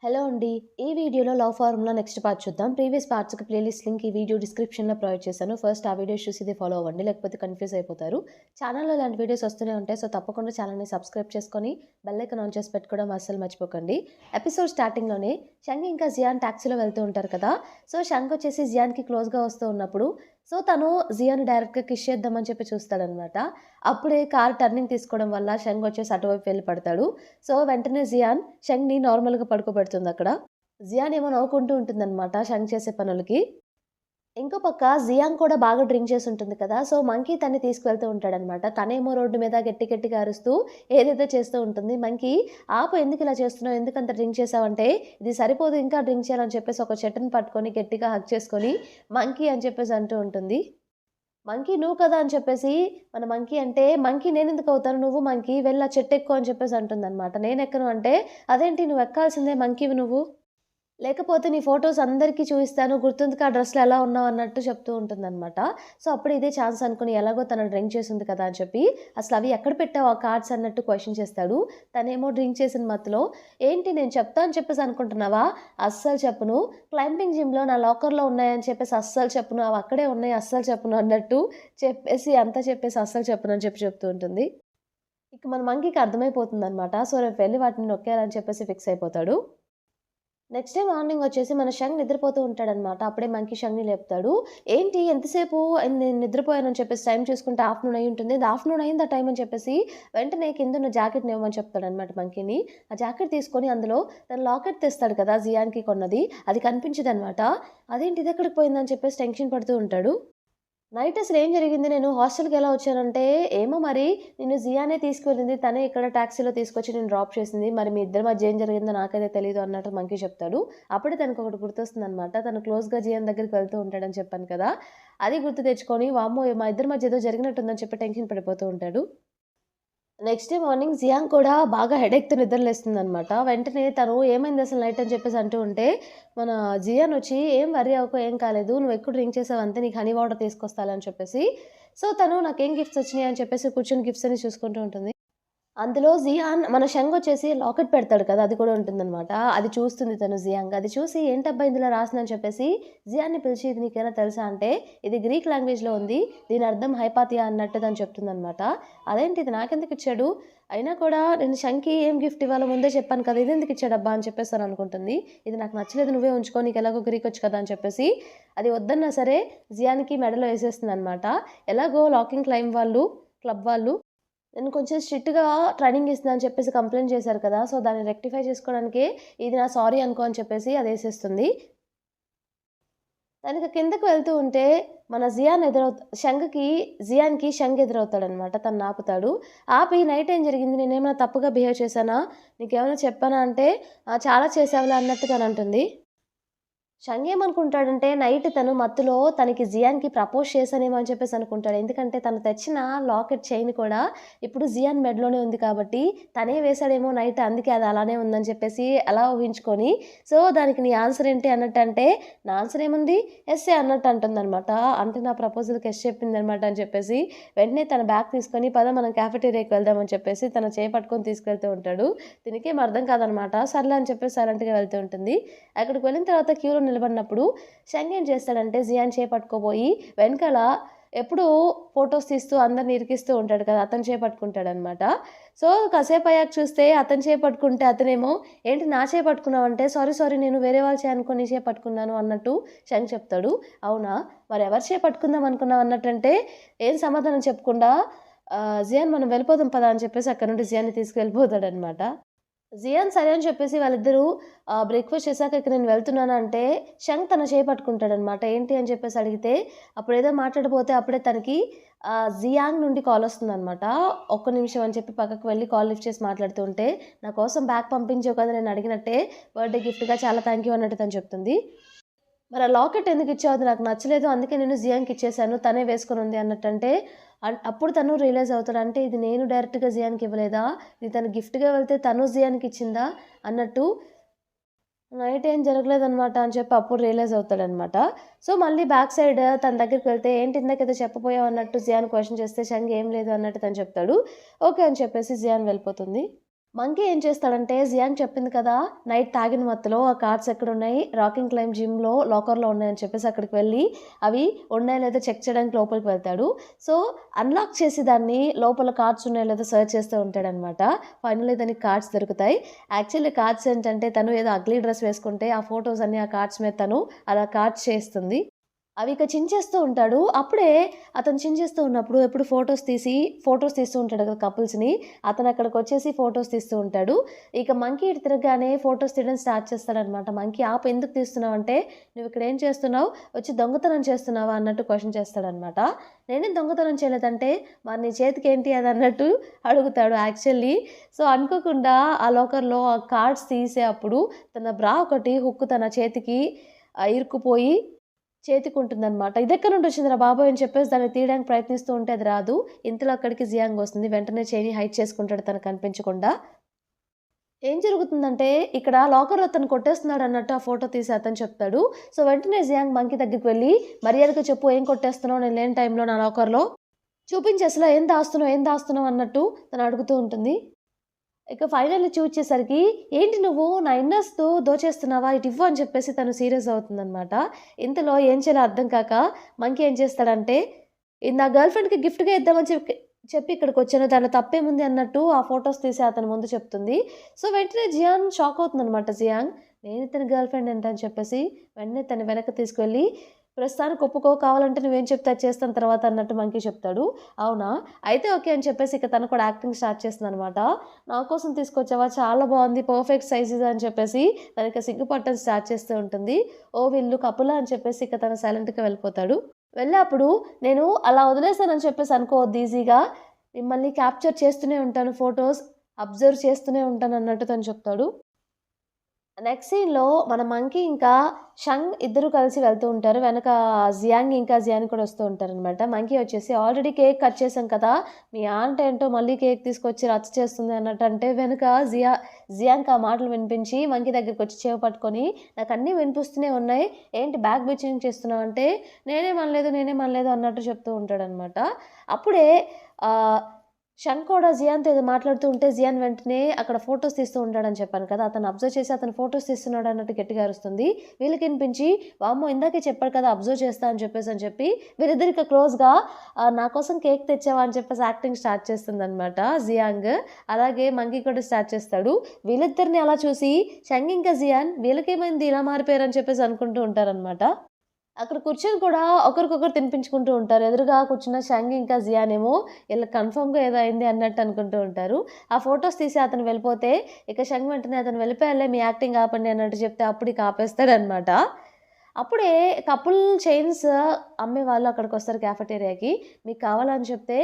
Hello అండి. ఈ వీడియోలో లవ్ ఫార్ములా నెక్స్ట్ పార్ట్ చూద్దాం. ప్రీవియస్ పార్ట్స్‌కి ప్లేలిస్ట్ లింక్ ఈ వీడియో డిస్క్రిప్షన్‌లో ప్రొవైడ్ చేశాను. ఫస్ట్ ఆ వీడియోస్ చూసి ఇది ఫాలో అవ్వండి. లేకపోతే కన్‌ఫ్యూజ్ అయిపోతారు. ఛానెల్‌లో ఇలాంటి వీడియోస్ వస్తూనే ఉంటాయి. సో, తప్పకుండా ఛానెల్‌ని సబ్స్క్రైబ్ చేసుకొని బెల్ ఐకాన్ ఆన్ చేసి పెట్టుకోవడం అస్సలు మర్చిపోకండి. ఎపిసోడ్ స్టార్టింగ్‌లోనే షంగ్ ఇంకా జియాన్ టాక్సీలో వెళ్తూ ఉంటారు కదా! సో, షంగ్ వచ్చేసి జియాన్‌కి క్లోజ్‌గా వస్తూ ఉన్నప్పుడు తను జియాన్ డైరెక్ట్‌గా కిస్ చేద్దామని చెప్పి చూస్తాడనమాట. అప్పుడే కార్ టర్నింగ్ తీసుకోవడం వల్ల షంగ్ వచ్చేసి అటువైపు వెళ్లి పడతాడు. వెంటనే జియాన్ షంగ్‌ని నార్మల్‌గా పడుకోబెడుతుందక్కడ. జియాన్ ఏమో నవ్వుకుంటూ ఉంటుందనమాట షంగ్ చేసే పనులకి. ఇంకో పక్క జియాంగ్ కూడా బాగా డ్రింక్ చేసి ఉంటుంది కదా! మంకీ తన్ని తీసుకువెళ్తూ ఉంటాడనమాట. తనేమో రోడ్డు మీద గట్టి గట్టిగా అరుస్తూ ఏదేదో చేస్తూ ఉంటుంది. మంకీ ఆపు, ఎందుకిలా చేస్తున్నావు? ఎందుకంత డ్రింక్ చేశావంటే, ఇది సరిపోదు ఇంకా డ్రింక్ చేయాలని చెప్పేసి ఒక చెట్టుని పట్టుకొని గట్టిగా హగ్ చేసుకొని మంకీ అని చెప్పేసి అంటూ ఉంటుంది. మంకీ నువ్వు కదా అని చెప్పేసి మన మంకీ అంటే, మంకీ నేనెందుకు అవుతాను? నువ్వు మంకీ వెళ్ళి ఆ చెట్టెక్కు అని చెప్పేసి అంటుందనమాట. నేనెక్కను అంటే, అదేంటి నువ్వు ఎక్కాల్సిందే మంకీవి నువ్వు. లేకపోతే నీ ఫోటోస్ అందరికీ చూయిస్తాను. గుర్తుందికా ఆ డ్రెస్‌లో ఎలా ఉన్నావు అన్నట్టు చెప్తూ ఉంటుందనమాట. అప్పుడు ఇదే ఛాన్స్ అనుకుని ఎలాగో తను డ్రింక్ చేసుంది కదా అని చెప్పి, అసలవి ఎక్కడ పెట్టావు ఆ కార్డ్స్ అన్నట్టు క్వెషన్ చేస్తాడు. తనేమో డ్రింక్ చేసిన మత్తులో, ఏంటి నేను చెప్తా అని చెప్పేసి అనుకుంటున్నావా? అస్సలు చెప్పను. క్లైంబింగ్ జిమ్‌లో నా లాకర్‌లో ఉన్నాయని చెప్పేసి అస్సలు చెప్పను. అవి అక్కడే ఉన్నాయి అస్సలు చెప్పను అన్నట్టు చెప్పేసి, అంతా చెప్పేసి అస్సలు చెప్పను అని చెప్పి చెప్తూ ఉంటుంది. ఇక మన మంకీకి అర్థమైపోతుందనమాట. రేపు వెళ్లి వాటిని నొక్కేయాలని చెప్పేసి ఫిక్స్ అయిపోతాడు. నెక్స్ట్ డే మార్నింగ్ వచ్చేసి మన షంగ్ నిద్రపోతూ ఉంటాడనమాట. అప్పుడే మంకీ షంగ్‌ని లేపుతాడు. "ఏంటి ఎంతసేపు నేను నిద్రపోయానని" చెప్పేసి టైం చూసుకుంటే ఆఫ్టర్‌నూన్ అయ్యుంటుంది. "ఆఫ్టర్‌నూన్ అయిందా టైం" అని చెప్పేసి వెంటనే కిందున్న జాకెట్‌ని ఇవ్వమని చెప్తాడనమాట మంకీని. ఆ జాకెట్ తీసుకొని అందులో తను లాకెట్ తెస్తాడు కదా! జియాన్‌కి కొన్నది. అది కనిపించదనమాట. అదేంటి ఇదెక్కడికి పోయిందని చెప్పేసి టెన్షన్ పడుతూ ఉంటాడు. నైట్ అసలేం జరిగింది? నేను హాస్టల్‌కెలా వచ్చానంటే, ఏమో మరి నిన్ను జియానే తీసుకువెళ్ళింది. తనే ఇక్కడ టాక్సీలో తీసుకొచ్చి నిన్ను డ్రాప్ చేసింది. మరి మీ ఇద్దరి మధ్య ఏం జరిగిందో నాకైతే తెలీదు అన్నట్టు మంకీ చెప్తాడు. అప్పుడే తనకొకటి గుర్తొస్తుందనమాట. తను క్లోజ్‌గా జియాన్ దగ్గరికి వెళ్తూ ఉంటాడని చెప్పాను కదా! అది గుర్తు తెచ్చుకొని, వామ్మో! మా ఇద్దరి మధ్య ఏదో జరిగినట్టుందని చెప్పి టెన్షన్ పడిపోతూ ఉంటాడు. నెక్స్ట్ డే మార్నింగ్ జియాంగ్ కూడా బాగా హెడేక్‌తో నిద్రలేస్తుందనమాట. వెంటనే తను ఏమైందసలు నైట్ అని చెప్పేసి అంటూ ఉంటే, మన జియాన్ వచ్చి "ఏం వర్రీ అవ్వకు, ఏం కాలేదు. నువ్వు ఎక్కువ డ్రింక్ చేసావు అంతే. నీకు హనీ వాటర్ తీసుకొస్తాలే" అని చెప్పేసి. తను నాకేం గిఫ్ట్స్ వచ్చినాయి అని చెప్పేసి కూర్చొని గిఫ్ట్స్ అన్ని చూసుకుంటూ ఉంటుంది. అందులో జియాన్ మన షంగ్ వచ్చేసి లాకెట్ పెడతాడు కదా! అది కూడా ఉంటుందనమాట. అది చూస్తుంది తను జియాంగ్. అది చూసి ఏంటబ్బా ఇందులో రాసిందని చెప్పేసి జియాన్‌ని పిలిచి "ఇది నీకేమైనా తెలుసా?" అంటే, "ఇది గ్రీక్ లాంగ్వేజ్‌లో ఉంది. దీని అర్థం హైపాతియా" అన్నట్టు తను చెప్తుందనమాట. "అదేంటి ఇది నాకెందుకు ఇచ్చాడు? అయినా కూడా నేను షంగ్‌కి ఏం గిఫ్ట్ ఇవ్వాలో ముందే చెప్పాను కదా! ఇదెందుకు ఇచ్చాడబ్బా" అని చెప్పేసి తను అనుకుంటుంది. "ఇది నాకు నచ్చలేదు నువ్వే ఉంచుకో. నీకు ఎలాగో గ్రీక్ వచ్చు కదా!" అని చెప్పేసి అది వద్దన్నా సరే జియాన్‌కి మెడలో ఏసేస్తుందనమాట. ఎలాగో లాకింగ్ క్లబ్ వాళ్ళు నేను కొంచెం స్ట్రిక్ట్‌గా ట్రైనింగ్ ఇస్తున్నా అని చెప్పేసి కంప్లెయింట్ చేశారు కదా! దాన్ని రెక్టిఫై చేసుకోవడానికే ఇది నా సారీ అనుకో అని చెప్పేసి అదేసేస్తుంది. తనిక కిందకి వెళ్తూ ఉంటే మన జియాన్‌కి షంగ్ ఎదురవుతాడనమాట. తననాపుతాడు. ఆపి నైట్ ఏం జరిగింది? నేనేమైనా తప్పుగా బిహేవ్ చేశానా? నీకేమైనా చెప్పానా? అంటే చాలా చేశావులే అన్నట్టు తనంటుంది. షంగ్ ఏమనుకుంటాడంటే నైట్ తను మత్తులో తనకి జియాన్‌కి ప్రపోజ్ చేశానేమో అని చెప్పేసి అనుకుంటాడు. ఎందుకంటే తను తెచ్చిన లాకెట్ చైన్ కూడా ఇప్పుడు జియాన్ మెడలోనే ఉంది కాబట్టి తనే వేశాడేమో నైట్, అందుకే అది అలానే ఉందని చెప్పేసి అలా ఊహించుకొని దానికి నీ ఆన్సర్ ఏంటి అన్నట్టంటే, నా ఆన్సర్ ఏముంది ఎస్సే అన్నట్టు అంటుందనమాట. అంటే నా ప్రపోజల్‌కి ఎస్ చెప్పిందనమాట అని చెప్పేసి వెంటనే తన బ్యాగ్ తీసుకొని పద మనం కాఫెటేరియాకి వెళ్దాం అని చెప్పేసి తన చేయి పట్టుకొని తీసుకెళ్తూ ఉంటాడు. దీనికేం అర్థం కాదనమాట. సర్లే అని చెప్పేసి సైలెంట్‌గా వెళ్తూ ఉంటుంది. అక్కడికి వెళ్ళిన తర్వాత క్యూలో నిలబడినప్పుడు షంగ్ ఏం చేస్తాడంటే జియాన్ చేపట్టుకోబోయి వెనకాల ఎప్పుడూ ఫోటోస్ తీస్తూ అందరిని ఇరికిస్తూ ఉంటాడు కదా! అతను చేపట్టుకుంటాడనమాట. కాసేపయ్యాక చూస్తే అతను చేపట్టుకుంటే అతనేమో ఏంటి నా చేయి పట్టుకున్నావంటే, సారీ నేను వేరే వాళ్ళ చేయి అనుకోని నీ చేయి పట్టుకున్నాను అన్నట్టు షంగ్ చెప్తాడు. అవునా! మరి ఎవరి చేయి పట్టుకుందాం అనుకున్నావు అన్నట్టంటే ఏం సమాధానం చెప్పకుండా జియాన్ మనం వెళ్ళిపోదాం పదా అని చెప్పేసి అక్కడి నుండి జియాన్‌ని తీసుకెళ్ళిపోతాడనమాట. జియాన్ సరే అని చెప్పేసి వాళ్ళిద్దరూ బ్రేక్‌ఫాస్ట్ చేశాక ఇక నేను వెళ్తున్నానంటే, షంగ్ తన చేయి పట్టుకుంటాడనమాట. ఏంటి అని చెప్పేసి అడిగితే, అప్పుడేదో మాట్లాడబోతే అప్పుడే తనకి జియాంగ్ నుండి కాలొస్తుందనమాట. ఒక్క నిమిషం అని చెప్పి పక్కకు వెళ్ళి కాల్ లిఫ్ట్ చేసి మాట్లాడుతూ ఉంటే, నా కోసం బ్యాగ్ పంపించావు కదా! నేను అడిగినట్టే బర్త్‌డే గిఫ్ట్‌గా చాలా థాంక్ యూ అన్నట్టు తను చెప్తుంది. మరి ఆ లాకెట్ ఎందుకిచ్చావు? అది నాకు నచ్చలేదు. అందుకే నేను జియాన్‌కిచ్చేసాను. తనే వేసుకొనుంది అన్నట్టంటే, అప్పుడు తను రియలైజ్ అవుతాడు. అంటే ఇది నేను డైరెక్ట్‌గా జియాన్‌కి ఇవ్వలేదా? ఇది తను గిఫ్ట్‌గా వెళ్తే తను జియాన్‌కిచ్చిందా? అన్నట్టు నైట్ ఏం జరగలేదనమాట అని చెప్పి అప్పుడు రియలైజ్ అవుతాడనమాట. మళ్ళీ బ్యాక్ సైడ్ తన దగ్గరికి వెళ్తే, ఏంటి ఇందాకేదో చెప్పబోయావు అన్నట్టు జియాన్ క్వెషన్ చేస్తే, షంగ్ ఏం లేదు అన్నట్టు తను చెప్తాడు. ఓకే అని చెప్పేసి జియాన్ వెళ్ళిపోతుంది. మంకీ ఏం చేస్తాడంటే జియాంగ్ చెప్పింది కదా! నైట్ తాగిన మత్తులో ఆ కార్డ్స్ ఎక్కడున్నాయి? రాకింగ్ క్లైమ్ జిమ్‌లో లాకర్‌లో ఉన్నాయని చెప్పేసి అక్కడికి వెళ్ళి అవి ఉన్నాయో లేదో చెక్ చేయడానికి లోపలికి వెళ్తాడు. సో, అన్‌లాక్ చేసి దాన్ని లోపల కార్డ్స్ ఉన్నాయో లేదో సెర్చ్ చేస్తూ ఉంటాడనమాట. ఫైనల్లీ దానికి కార్డ్స్ దొరుకుతాయి. యాక్చువల్లీ కార్డ్స్ ఏంటంటే తను ఏదో అగ్లీ డ్రెస్ వేసుకుంటే ఆ ఫోటోస్ అన్నీ ఆ కార్డ్స్ మీద తను అలా కార్డ్స్ చేస్తుంది. అవి ఇక చించేస్తూ ఉంటాడు. అప్పుడే అతను చించేస్తూ ఉన్నప్పుడు ఎప్పుడు ఫోటోస్ తీస్తూ ఉంటాడు కదా కపుల్స్‌ని. అతను అక్కడికొచ్చేసి ఫోటోస్ తీస్తూ ఉంటాడు. ఇక మంకీ ఇటు తిరగగానే ఫోటోస్ తీయడం స్టార్ట్ చేస్తాడనమాట. మంకీ ఆపు ఎందుకు తీస్తున్నావంటే, "నువ్విక్కడ ఏం చేస్తున్నావు? వచ్చి దొంగతనం చేస్తున్నావా?" అన్నట్టు క్వెషన్ చేస్తాడనమాట. నేనేం దొంగతనం చేయలేదంటే, "మరి నీ చేతికేంటి అది" అన్నట్టు అడుగుతాడు యాక్చువల్లీ. సో, అనుకోకుండా ఆ లాకర్‌లో ఆ కార్డ్స్ తీసే అప్పుడు తన బ్రా ఒకటి హుక్ తన చేతికి ఇరుక్కుపోయి చేతికుంటుందనమాట. "ఇదెక్కడి నుండొచ్చిందిరా బాబోయ్!" అని చెప్పేసి దాన్ని తీయడానికి ప్రయత్నిస్తూ ఉంటే అది రాదు. ఇంతలో అక్కడికి జియాంగ్ వస్తుంది. వెంటనే చెయ్యిని హైడ్ చేసుకుంటాడు తనకు కనిపించకుండా. ఏం జరుగుతుందంటే ఇక్కడ లాకర్‌లో అతను కొట్టేస్తున్నాడన్నట్టు ఆ ఫోటో తీసి అతను చెప్తాడు. సో, వెంటనే జియాంగ్ మంకీ దగ్గరికి వెళ్లి, "మర్యాదగా చెప్పు ఏం కొట్టేస్తున్నావు నేను లేని టైంలో నా లాకర్‌లో? చూపించు అసల ఏం దాస్తున్నావు" అన్నట్టు తను అడుగుతూ ఉంటుంది. ఇక ఫైనల్లీ చూచేసరికి, "ఏంటి నువ్వు నా ఇన్నర్స్‌తో దోచేస్తున్నావా? ఇటివ్వు" అని చెప్పేసి తను సీరియస్ అవుతుందనమాట. ఇంతలో ఏం చేయాలో అర్థం కాక మంకీ ఏం చేస్తాడంటే, "ఇది నా గర్ల్ ఫ్రెండ్‌కి గిఫ్ట్‌గా ఇద్దామని చెప్పి ఇక్కడికొచ్చాను. దాంట్లో తప్పేముంది" అన్నట్టు ఆ ఫోటోస్ తీసి అతని ముందు చెప్తుంది. సో, వెంటనే జియాన్ షాక్ అవుతుందనమాట జియాంగ్. నేను ఇతని గర్ల్ ఫ్రెండ్ ఏంటని చెప్పేసి వెంటనే తను వెనక్కి తీసుకెళ్ళి, "ప్రస్తుతానికి ఒప్పుకో కావాలంటే నువ్వేం చెప్తే అది చేస్తాను తర్వాత" అన్నట్టు మంకీ చెప్తాడు. "అవునా? అయితే ఓకే" అని చెప్పేసి ఇక తను కూడా యాక్టింగ్ స్టార్ట్ చేస్తుందనమాట. "నా కోసం తీసుకొచ్చావా? చాలా బావుంది. పర్ఫెక్ట్ సైజ్ ఇది" అని చెప్పేసి తనకి సిగ్గుపడటం స్టార్ట్ చేస్తూ ఉంటుంది. "ఓహ్! వీళ్ళు కపులా" అని చెప్పేసి ఇక తను సైలెంట్‌గా వెళ్ళిపోతాడు. వెళ్ళేప్పుడు నేను అలా వదిలేసానని చెప్పేసి అనుకోవద్దు ఈజీగా. మిమ్మల్ని క్యాప్చర్ చేస్తూనే ఉంటాను ఫోటోస్, అబ్జర్వ్ చేస్తూనే ఉంటానన్నట్టు తను చెప్తాడు. నెక్స్ట్ సీన్‌లో మన మంకీ ఇంకా షంగ్ ఇద్దరు కలిసి వెళ్తూ ఉంటారు. వెనక జియాంగ్ ఇంకా జియాన్ కూడా వస్తూ ఉంటారనమాట. మంకీ వచ్చేసి ఆల్రెడీ కేక్ కట్ చేశాం కదా! మీ ఆంట్ ఏంటో మళ్ళీ కేక్ తీసుకొచ్చి రచ్చ చేస్తుంది అన్నట్టు అంటే వెనక జియాంగ్‌కి ఆ మాటలు వినిపించి మంకీ దగ్గరికొచ్చి చెవి పట్టుకొని నాకన్నీ వినిపిస్తూనే ఉన్నాయి. ఏంటి బ్యాక్ బిచింగ్ చేస్తున్నావు అంటే నేనేం అనలేదు అన్నట్టు చెప్తూ ఉంటాడనమాట. అప్పుడే ఆహ్ షన్ కూడా జియాన్‌తో ఏదో మాట్లాడుతూ ఉంటే జియాన్ వెంటనే అక్కడ ఫోటోస్ తీస్తూ ఉంటాడని చెప్పాను కదా! అతను అబ్జర్వ్ చేసి అతను ఫోటోస్ తీస్తున్నాడు అన్నట్టు గట్టిగా అరుస్తుంది. వీళ్ళకి వినిపించి వామ్మో! ఇందాకే చెప్పాడు కదా! అబ్జర్వ్ చేస్తా అని చెప్పి వీళ్ళిద్దరు ఇక క్లోజ్‌గా నా కోసం కేక్ తెచ్చావా అని చెప్పేసి యాక్టింగ్ స్టార్ట్ చేస్తుందనమాట జియాంగ్. అలాగే మంకీ కూడా స్టార్ట్ చేస్తాడు. వీళ్ళిద్దరిని అలా చూసి షంగ్ ఇంకా జియాన్ వీళ్ళకేమైంది ఇలా మారిపోయారని చెప్పేసి అనుకుంటూ ఉంటారనమాట. అక్కడ కూర్చొని కూడా ఒకరికొకరు తినిపించుకుంటూ ఉంటారు. ఎదురుగా కూర్చున్న షంగ్ ఇంకా జియాన్ ఏమో ఈళ్ళకి కన్ఫర్మ్‌గా ఏదో అయింది అన్నట్టు అనుకుంటూ ఉంటారు. ఆ ఫోటోస్ తీసి అతను వెళ్ళిపోతే, ఇక షంగ్ వెంటనే "అతను వెళ్ళిపోయాడులే మీ యాక్టింగ్ ఆపండి" అన్నట్టు చెప్తే అప్పుడు ఇక ఆపేస్తాడనమాట. అప్పుడే కపుల్ చైన్స్ అమ్మేవాళ్ళు అక్కడికొస్తారు క్యాఫెటేరియాకి. మీకు కావాలని చెప్తే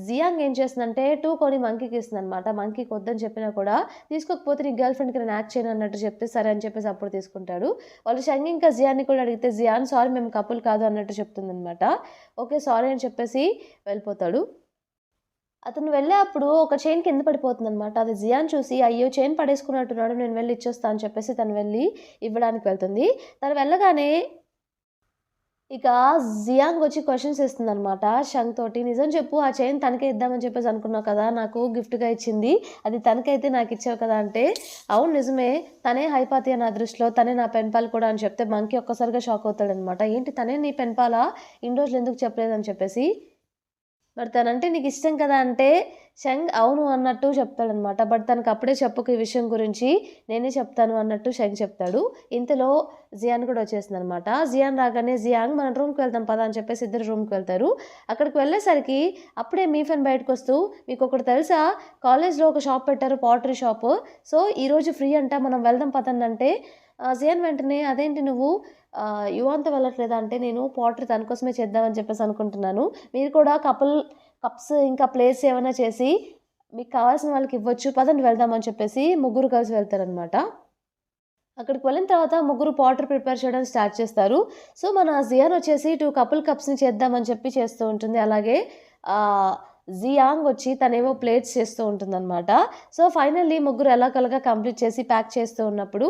జియాంగ్ ఏం చేస్తుందంటే 2 కొని మంకీకి ఇస్తుందనమాట. మంకీకి వద్దని చెప్పినా కూడా తీసుకోకపోతే నీ గర్ల్ ఫ్రెండ్‌కి నేను యాక్ట్ చేయను అన్నట్టు చెప్తే సరే అని చెప్పేసి అప్పుడు తీసుకుంటాడు. వాళ్ళు షంగ్ ఇంకా జియాన్‌ని కూడా అడిగితే జియాన్ సారీ మేము కపుల్ కాదు అన్నట్టు చెప్తుందనమాట. ఓకే. సారీ అని చెప్పేసి వెళ్ళిపోతాడు. అతను వెళ్ళేప్పుడు ఒక చైన్ కింద పడిపోతుందనమాట. అది జియాన్ చూసి అయ్యో! చైన్ పడేసుకున్నట్టున్నాడు నేను వెళ్లి ఇచ్చేస్తా అని చెప్పేసి తను వెళ్లి ఇవ్వడానికి వెళ్తుంది. తను వెళ్ళగానే ఇక జియాంగ్ వచ్చి క్వెషన్స్ ఏస్తుందనమాట షంగ్ తోటి. "నిజం చెప్పు ఆ చైన్ తనకే ఇద్దామని చెప్పేసి అనుకున్నావు కదా! నాకు గిఫ్ట్‌గా ఇచ్చింది. అది తనకైతే నాకిచ్చావు కదా!" అంటే, "అవును నిజమే. తనే హైపాతియా నా దృష్టిలో. తనే నా పెన్‌పాల్ కూడా" అని చెప్తే మంకీ ఒక్కసారిగా షాక్ అవుతాడనమాట. "ఏంటి తనే నీ పెన్‌పాలా? ఇన్ని రోజులు ఎందుకు చెప్పలేదని" చెప్పేసి. మరి తనంటే నీకిష్టం కదా! అంటే షంగ్ అవును అన్నట్టు చెప్తాడనమాట. బట్ తనకప్పుడే చెప్పకు ఈ విషయం గురించి. నేనే చెప్తాను అన్నట్టు షంగ్ చెప్తాడు. ఇంతలో జియాన్ కూడా వచ్చేసిందనమాట. జియాన్ రాగానే జియాంగ్ మనం రూమ్‌కి వెళ్దాం పద అని చెప్పేసి ఇద్దరు రూమ్‌కి వెళ్తారు. అక్కడికి వెళ్ళేసరికి అప్పుడే మీఫెన్ బయటకొస్తూ మీకొకటి తెలుసా? కాలేజ్‌లో ఒక షాప్ పెట్టారు పాటరీ షాపు. సో, ఈరోజు ఫ్రీ అంట మనం వెళ్దాం పదండి అంటే జియాన్ వెంటనే అదేంటి నువ్వు యువాన్‌తో వెళ్ళట్లేదా? అంటే నేను పాటరీ తన కోసమే చేద్దామని చెప్పేసి అనుకుంటున్నాను. మీరు కూడా కప్స్ ఇంకా ప్లేట్స్ ఏమైనా చేసి మీకు కావాల్సిన వాళ్ళకివ్వచ్చు. పదండి వెళ్దాం అని చెప్పేసి ముగ్గురు కలిసి వెళ్తారనమాట. అక్కడికి వెళ్ళిన తర్వాత ముగ్గురు పాటర్ ప్రిపేర్ చేయడం స్టార్ట్ చేస్తారు. సో, మన జియాన్ వచ్చేసి 2 కపుల్ కప్స్‌ని చేద్దామని చెప్పి చేస్తూ ఉంటుంది. అలాగే ఆహ్, జియాంగ్ వచ్చి తనేవో ప్లేట్స్ చేస్తూ ఉంటుందనమాట. సో, ఫైనల్లీ ముగ్గురు ఎలాగోలాగా కంప్లీట్ చేసి ప్యాక్ చేస్తూ ఉన్నప్పుడు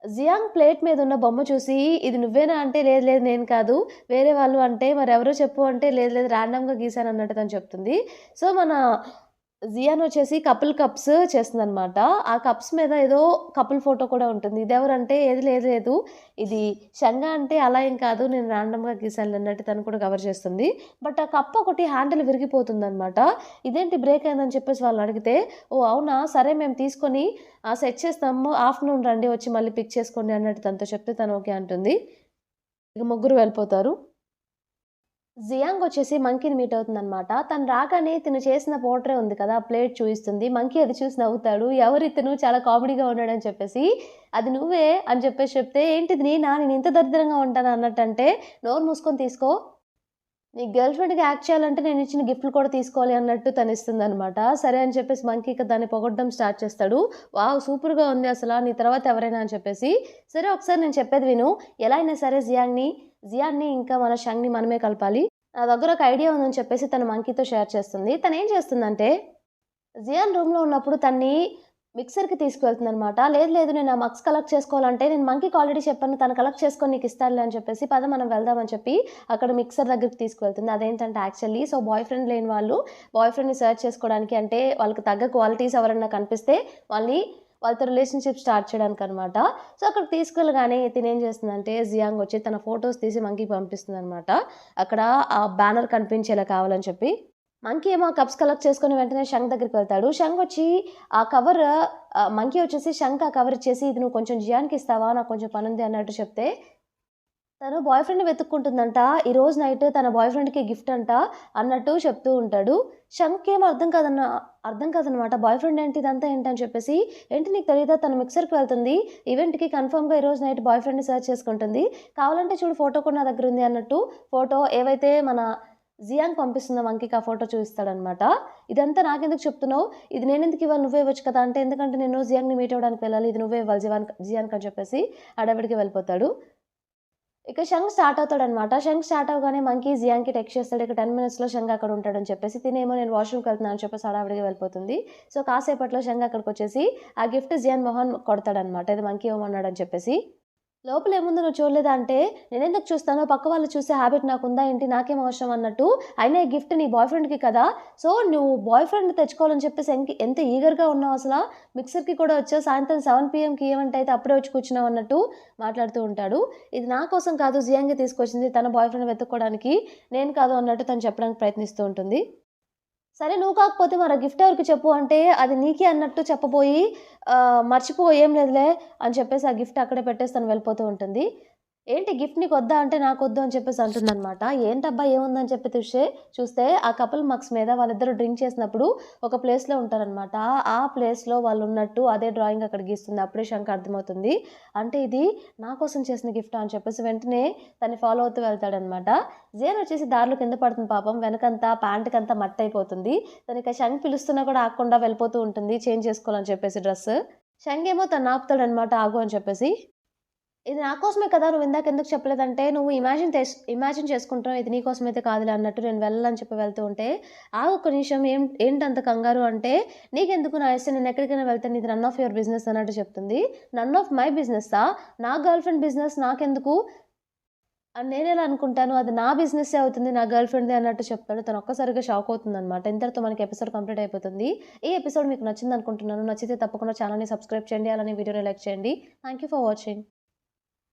జియాంగ్ ప్లేట్ మీదున్న బొమ్మ చూసి, "ఇది నువ్వేనా?" అంటే, "లేదు, లేదు నేను కాదు. వేరే వాళ్ళు" అంటే, "మరెవరో చెప్పు" అంటే, "లేదు, లేదు ర్యాండమ్‌గా గీశానన్నట్టు" తను చెప్తుంది. సో, మన జియాన్ వచ్చేసి కపుల్ కప్స్ చేస్తుందనమాట. ఆ కప్స్ మీద ఏదో కపుల్ ఫోటో కూడా ఉంటుంది. ఇదెవరంటే ఏది లేదు లేదు. ఇది షంగా అంటే అలా ఏం కాదు. నేను ర్యాండమ్‌గా గీసానులే అన్నట్టు తను కూడా కవర్ చేస్తుంది. బట్ ఆ కప్ ఒకటి హ్యాండిల్ విరిగిపోతుందనమాట. ఇదేంటి బ్రేక్ అయిందని చెప్పేసి వాళ్ళని అడిగితే, "ఓహ్! అవునా? సరే మేము తీసుకొని సెట్ చేస్తాము. ఆఫ్టర్‌నూన్ రండి వచ్చి మళ్ళీ పిక్ చేసుకోండి" అన్నట్టు తనతో చెప్తే తను ఓకే అంటుంది. ఇక ముగ్గురు వెళ్ళిపోతారు. జియాంగ్ వచ్చేసి మంకీని మీట్ అవుతుందనమాట. తను రాగానే తిను చేసిన పోర్ట్రే ఉంది కదా! ప్లేట్ చూయిస్తుంది. మంకీ అది చూసి నవ్వుతాడు. ఎవరితను చాలా కామెడీగా ఉన్నాడని చెప్పేసి, "అది నువ్వే" అని చెప్పేసి చెప్తే, "ఏంటిది నేనా? నేను ఇంత దరిద్రంగా ఉంటానా?" అన్నట్టంటే, "నోరు మూసుకొని తీసుకో. నీ గర్ల్ ఫ్రెండ్‌కి యాక్ట్ చేయాలంటే నేనిచ్చిన గిఫ్ట్‌లు కూడా తీసుకోవాలి" అన్నట్టు తనిస్తుందనమాట. సరే అని చెప్పేసి మంకీ ఇక దాన్ని పొగడడం స్టార్ట్ చేస్తాడు. "వావ్! సూపర్‌గా ఉంది అసల. నీ తర్వాత ఎవరైనా" అని చెప్పేసి. "సరే ఒకసారి నేను చెప్పేది విను. ఎలా అయినా సరే జియాన్‌ని ఇంకా మన షంగ్‌ని మనమే కలపాలి. నా దగ్గర ఒక ఐడియా ఉందని" చెప్పేసి తను మంకీతో షేర్ చేస్తుంది. తనేం చేస్తుందంటే, జియాన్ రూమ్‌లో ఉన్నప్పుడు తన్ని మిక్సర్‌కి తీసుకువెళ్తుందనమాట. "లేదు లేదు నేను ఆ మగ్స్ కలెక్ట్ చేసుకోవాలంటే నేను మంకీకి ఆల్రెడీ చెప్పాను. తను కలెక్ట్ చేసుకొని నీకిస్తాడులే" అని చెప్పేసి, "పద మనం వెళ్దాం" అని చెప్పి అక్కడ మిక్సర్ దగ్గరికి తీసుకువెళ్తుంది. అదేంటంటే యాక్చువల్లీ బాయ్ ఫ్రెండ్ లేని వాళ్ళు బాయ్ ఫ్రెండ్‌ని సెర్చ్ చేసుకోవడానికి, అంటే వాళ్ళకి తగ్గ క్వాలిటీస్ ఎవరైనా కనిపిస్తే వాళ్ళతో రిలేషన్‌షిప్ స్టార్ట్ చేయడానికనమాట. అక్కడికి తీసుకెళ్ళగానే తినేం చేస్తుందంటే, జియాంగ్ వచ్చి తన ఫోటోస్ తీసి మంకీకి పంపిస్తుందనమాట. అక్కడ ఆ బ్యానర్ కనిపించేలా కావాలని చెప్పి. మంకీ ఏమో ఆ కప్స్ కలెక్ట్ చేసుకొని వెంటనే షంగ్ దగ్గరికి వెళ్తాడు. షంగ్ వచ్చి ఆ కవర్ మంకీ వచ్చేసి షంగ్‌కి ఆ కవర్ ఇచ్చేసి, "ఇది నువ్వు కొంచెం జియాన్‌కి ఇస్తావా? నాకు కొంచెం పనుంది" అన్నట్టు చెప్తే, తను బాయ్ ఫ్రెండ్‌ని వెతుక్కుంటుందంట. ఈరోజు నైట్ తన బాయ్ ఫ్రెండ్‌కి గిఫ్ట్ అంట అన్నట్టు చెప్తూ ఉంటాడు. షంగ్‌కేమో అర్థం కాదనమాట. బాయ్ ఫ్రెండ్ ఏంటి? ఇదంతా ఏంటని చెప్పేసి, "ఏంటి నీకు తెలీదా? తను మిక్సర్‌కి వెళ్తుంది. ఈవెంట్‌కి కన్ఫర్మ్‌గా ఈరోజు నైట్ బాయ్ ఫ్రెండ్‌ని సెర్చ్ చేసుకుంటుంది. కావాలంటే చూడు ఫోటో కూడా నా దగ్గర ఉంది" అన్నట్టు ఫోటో ఏవైతే మన జియాంగ్ పంపిస్తుందో మంకీకి ఆ ఫోటో చూయిస్తాడనమాట. "ఇదంతా నాకెందుకు చెప్తున్నావు? ఇది నేనెందుకు ఇవ్వాలి? నువ్వే ఇవ్వచ్చు కదా!" అంటే, "ఎందుకంటే నేను జియాంగ్‌ని మీట్ అవ్వడానికి వెళ్ళాలి. ఇది నువ్వే ఇవ్వాలి జియాన్‌కి" అని చెప్పేసి హడావిడిగా వెళ్ళిపోతాడు. ఇక షంగ్ స్టార్ట్ అవుతాడనమాట. షంగ్ స్టార్ట్ అవ్వగానే మంకీ జియాంగ్‌కి టెక్స్ట్ చేస్తాడు. ఇక 10 మినిట్స్‌లో షంగ్ అక్కడ ఉంటాడని చెప్పేసి. తినేమో నేను వాష్‌రూమ్‌కి వెళ్తున్నా అని చెప్పేసి హడావిడిగా వెళ్ళిపోతుంది. కాసేపట్లో షంగ్ అక్కడికొచ్చేసి ఆ గిఫ్ట్ జియాన్ మొహాన కొడతాడనమాట. ఇది మంకీ ఇవ్వమన్నాడని చెప్పేసి. "లోపలేముందో నువ్వు చూడలేదా?" అంటే, "నేనెందుకు చూస్తాను? పక్క వాళ్ళు చూసే హాబిట్ నాకుందా ఏంటి? నాకేం అవసరం" అన్నట్టు. "అయినా ఈ గిఫ్ట్ నీ బాయ్ ఫ్రెండ్‌కి కదా! నువ్వు బాయ్ ఫ్రెండ్‌ని తెచ్చుకోవాలని చెప్పేసి ఎంత ఈగర్‌గా ఉన్నావు అసల. మిక్సర్‌కి కూడా వచ్చావు. సాయంత్రం 7 పీఎంకి ఈవెంట్ అయితే అప్పుడే వచ్చి కూర్చున్నావు" అన్నట్టు మాట్లాడుతూ ఉంటాడు. "ఇది నా కోసం కాదు జియాంగే తీసుకొచ్చింది తన బాయ్ ఫ్రెండ్‌ని వెతుక్కోవడానికి. నేను కాదు" అన్నట్టు తను చెప్పడానికి ప్రయత్నిస్తూ ఉంటుంది. సరే నువ్వు కాకపోతే మరి ఆ గిఫ్ట్ ఎవరికి చెప్పు అంటే, అది నీకే అన్నట్టు చెప్పబోయి, మర్చిపో ఏం లేదులే అని చెప్పేసి ఆ గిఫ్ట్ అక్కడే పెట్టేసి తను వెళ్ళిపోతూ ఉంటుంది. "ఏంటి గిఫ్ట్ నీకొద్దా?" అంటే, "నాకొద్దు" అని చెప్పేసి అంటుందనమాట. "ఏంటబ్బా ఏముందని" చెప్పి చూస్తే ఆ కపుల్ మగ్స్ మీద వాళ్ళిద్దరూ డ్రింక్ చేసినప్పుడు ఒక ప్లేస్‌లో ఉంటారనమాట. ఆ ప్లేస్‌లో వాళ్ళున్నట్టు అదే డ్రాయింగ్ అక్కడ గీస్తుంది. అప్పుడే శంకి అర్థమవుతుంది. అంటే ఇది నా కోసం చేసిన గిఫ్టా అని చెప్పేసి వెంటనే తన్ని ఫాలో అవుతూ వెళ్తాడనమాట. జేన్ వచ్చేసి దారిలో కింద పడుతుంది పాపం. వెనకంతా ప్యాంట్‌కంతా మట్టయిపోతుంది. తనిక షంగ్ పిలుస్తున్నా కూడా ఆగకుండా వెళ్ళిపోతూ ఉంటుంది. చేంజ్ చేసుకోవాలని చెప్పేసి డ్రెస్. షంగేమో తన్నాపుతాడనమాట ఆగు అని చెప్పేసి. "ఇది నా కోసమే కదా! నువ్విందాకెందుకు చెప్పలేదంటే, నువ్వు ఇమాజిన్ చేసుకుంటున్నావు. ఇది నీ కోసమైతే కాదులే" అన్నట్టు నేను వెళ్ళాలని చెప్పి వెళ్తూ ఉంటే, "ఆగు ఒక్క నిమిషం ఏంటంత కంగారు" అంటే, "నీకెందుకు నా ఇష్టం. నేనెక్కడికైనా వెళ్తాను. ఇది నన్ ఆఫ్ యువర్ బిజినెస్" అన్నట్టు చెప్తుంది. "నన్ ఆఫ్ మై బిజినెస్సా? నా గర్ల్ ఫ్రెండ్ బిజినెస్ నాకెందుకు? నేనెలా అనుకుంటాను? అది నా బిజినెస్సే అవుతుంది. నా గర్ల్ ఫ్రెండ్‌దే" అన్నట్టు చెప్తాడు. తను ఒక్కసారిగా షాక్ అవుతుందనమాట. ఇంతటితో మనకి ఎపిసోడ్ కంప్లీట్ అయిపోతుంది. ఈ ఎపిసోడ్ మీకు నచ్చిందనుకుంటున్నాను. నచ్చితే తప్పకుండా ఛానెల్‌ని సబ్స్క్రైబ్ చేయండి. అలానే వీడియోని లైక్ చేయండి. Thank you for watching.